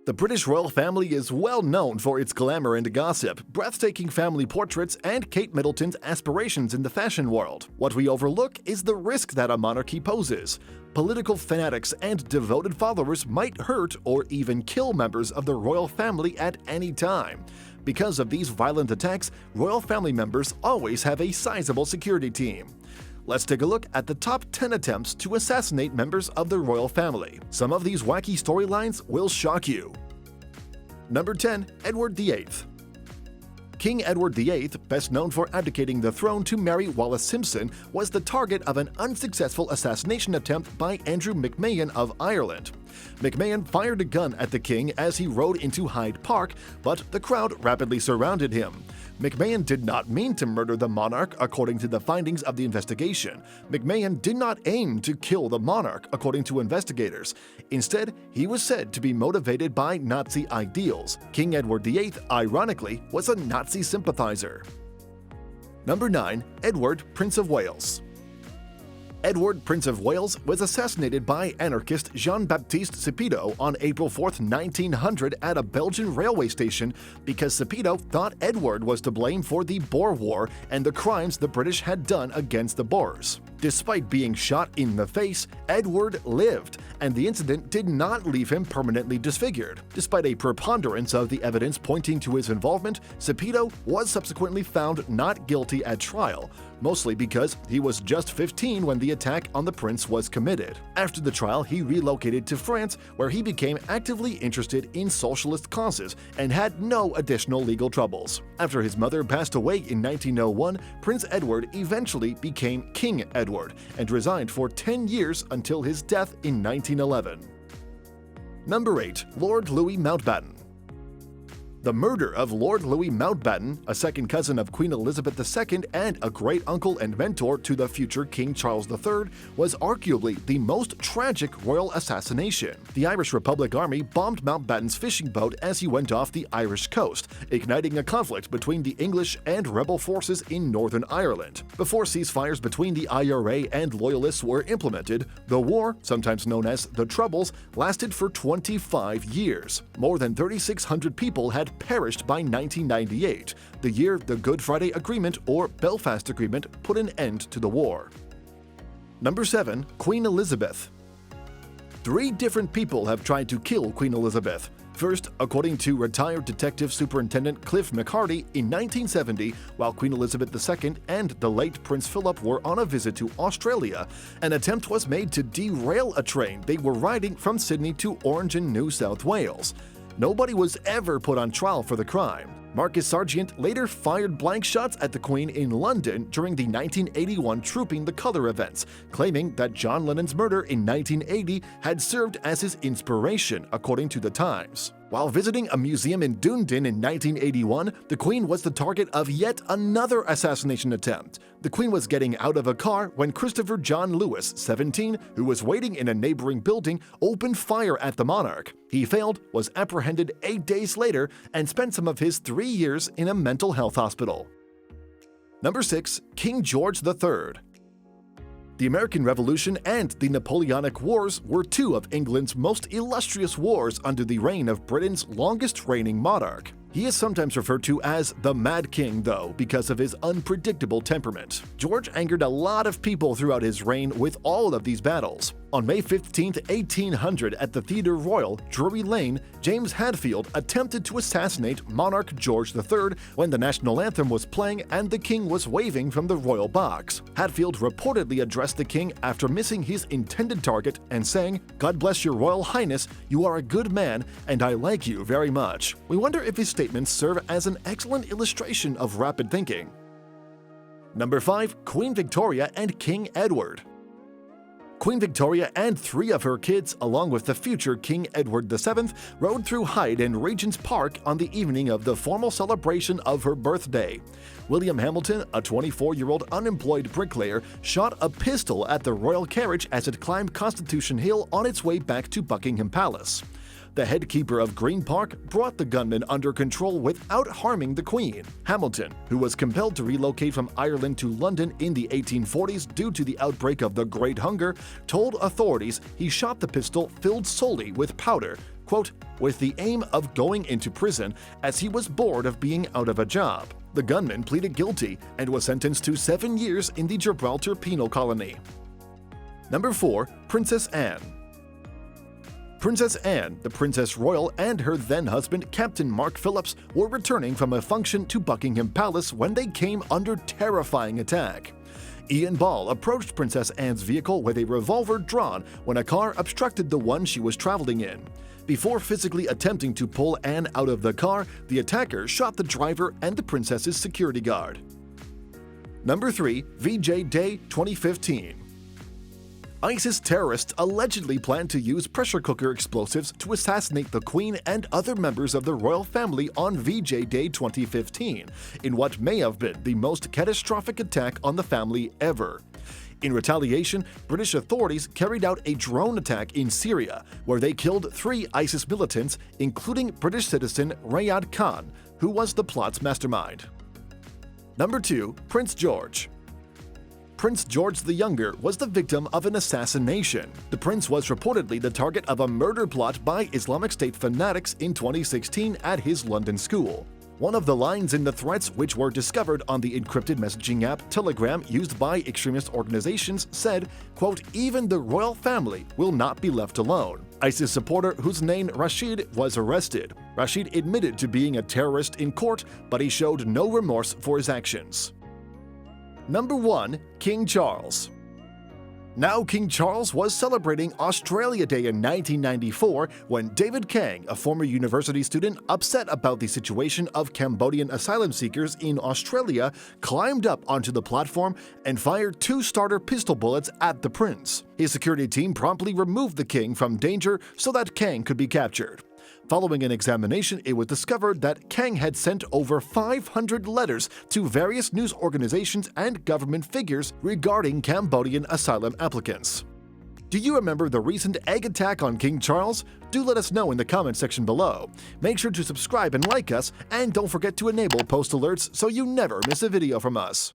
The British royal family is well known for its glamour and gossip, breathtaking family portraits, and Kate Middleton's aspirations in the fashion world. What we overlook is the risk that a monarchy poses. Political fanatics and devoted followers might hurt or even kill members of the royal family at any time. Because of these violent attacks, royal family members always have a sizable security team. Let's take a look at the top 10 attempts to assassinate members of the royal family. Some of these wacky storylines will shock you. Number 10. Edward VIII. King Edward VIII, best known for abdicating the throne to Mary Wallis Simpson, was the target of an unsuccessful assassination attempt by Andrew McMahon of Ireland. McMahon fired a gun at the king as he rode into Hyde Park, but the crowd rapidly surrounded him. McMahon did not mean to murder the monarch, according to the findings of the investigation. McMahon did not aim to kill the monarch, according to investigators. Instead, he was said to be motivated by Nazi ideals. King Edward VIII, ironically, was a Nazi sympathizer. Number 9. Edward, Prince of Wales. Edward, Prince of Wales, was assassinated by anarchist Jean-Baptiste Sepidot on April 4, 1900 at a Belgian railway station because Sepidot thought Edward was to blame for the Boer War and the crimes the British had done against the Boers. Despite being shot in the face, Edward lived, and the incident did not leave him permanently disfigured. Despite a preponderance of the evidence pointing to his involvement, Sepidot was subsequently found not guilty at trial, mostly because he was just 15 when the attack on the prince was committed. After the trial, he relocated to France, where he became actively interested in socialist causes and had no additional legal troubles. After his mother passed away in 1901, Prince Edward eventually became King Edward and resigned for 10 years until his death in 1911. Number 8. Lord Louis Mountbatten. The murder of Lord Louis Mountbatten, a second cousin of Queen Elizabeth II and a great-uncle and mentor to the future King Charles III, was arguably the most tragic royal assassination. The Irish Republic Army bombed Mountbatten's fishing boat as he went off the Irish coast, igniting a conflict between the English and rebel forces in Northern Ireland. Before ceasefires between the IRA and Loyalists were implemented, the war, sometimes known as the Troubles, lasted for 25 years. More than 3,600 people had perished by 1998, the year the Good Friday Agreement or Belfast Agreement put an end to the war. Number 7. Queen Elizabeth. 3 different people have tried to kill Queen Elizabeth. First, according to retired Detective Superintendent Cliff McCarty, in 1970, while Queen Elizabeth II and the late Prince Philip were on a visit to Australia, an attempt was made to derail a train they were riding from Sydney to Orange in New South Wales. Nobody was ever put on trial for the crime. Marcus Sargent later fired blank shots at the Queen in London during the 1981 Trooping the Colour events, claiming that John Lennon's murder in 1980 had served as his inspiration, according to The Times. While visiting a museum in Dunedin in 1981, the Queen was the target of yet another assassination attempt. The Queen was getting out of a car when Christopher John Lewis, 17, who was waiting in a neighboring building, opened fire at the monarch. He failed, was apprehended 8 days later, and spent some of his 3 years in a mental health hospital. Number 6. King George III. The American Revolution and the Napoleonic Wars were 2 of England's most illustrious wars under the reign of Britain's longest-reigning monarch. He is sometimes referred to as the Mad King, though, because of his unpredictable temperament. George angered a lot of people throughout his reign with all of these battles. On May 15, 1800, at the Theatre Royal, Drury Lane, James Hadfield attempted to assassinate monarch George III when the national anthem was playing and the king was waving from the royal box. Hadfield reportedly addressed the king after missing his intended target and saying, "God bless your royal highness, you are a good man and I like you very much." We wonder if his statements serve as an excellent illustration of rapid thinking. Number 5. Queen Victoria and King Edward. Queen Victoria and 3 of her kids, along with the future King Edward VII, rode through Hyde and Regent's Park on the evening of the formal celebration of her birthday. William Hamilton, a 24-year-old unemployed bricklayer, shot a pistol at the royal carriage as it climbed Constitution Hill on its way back to Buckingham Palace. The head keeper of Green Park brought the gunman under control without harming the Queen. Hamilton, who was compelled to relocate from Ireland to London in the 1840s due to the outbreak of the Great Hunger, told authorities he shot the pistol filled solely with powder, quote, with the aim of going into prison as he was bored of being out of a job. The gunman pleaded guilty and was sentenced to 7 years in the Gibraltar penal colony. Number 4. Princess Anne. Princess Anne, the Princess Royal, and her then-husband, Captain Mark Phillips, were returning from a function to Buckingham Palace when they came under terrifying attack. Ian Ball approached Princess Anne's vehicle with a revolver drawn when a car obstructed the one she was traveling in. Before physically attempting to pull Anne out of the car, the attacker shot the driver and the princess's security guard. Number 3. VIII Day 2015. ISIS terrorists allegedly planned to use pressure cooker explosives to assassinate the Queen and other members of the royal family on VIII Day 2015, in what may have been the most catastrophic attack on the family ever. In retaliation, British authorities carried out a drone attack in Syria, where they killed 3 ISIS militants, including British citizen Rayad Khan, who was the plot's mastermind. Number 2. Prince George. Prince George the Younger was the victim of an assassination. The prince was reportedly the target of a murder plot by Islamic State fanatics in 2016 at his London school. One of the lines in the threats, which were discovered on the encrypted messaging app Telegram used by extremist organizations, said, quote, "Even the royal family will not be left alone." ISIS supporter whose name Rashid was arrested. Rashid admitted to being a terrorist in court, but he showed no remorse for his actions. Number 1. King Charles. Now, King Charles was celebrating Australia Day in 1994 when David Kang, a former university student upset about the situation of Cambodian asylum seekers in Australia, climbed up onto the platform and fired 2 starter pistol bullets at the prince. His security team promptly removed the king from danger so that Kang could be captured. Following an examination, it was discovered that Kang had sent over 500 letters to various news organizations and government figures regarding Cambodian asylum applicants. Do you remember the recent egg attack on King Charles? Do let us know in the comment section below. Make sure to subscribe and like us, and don't forget to enable post alerts so you never miss a video from us.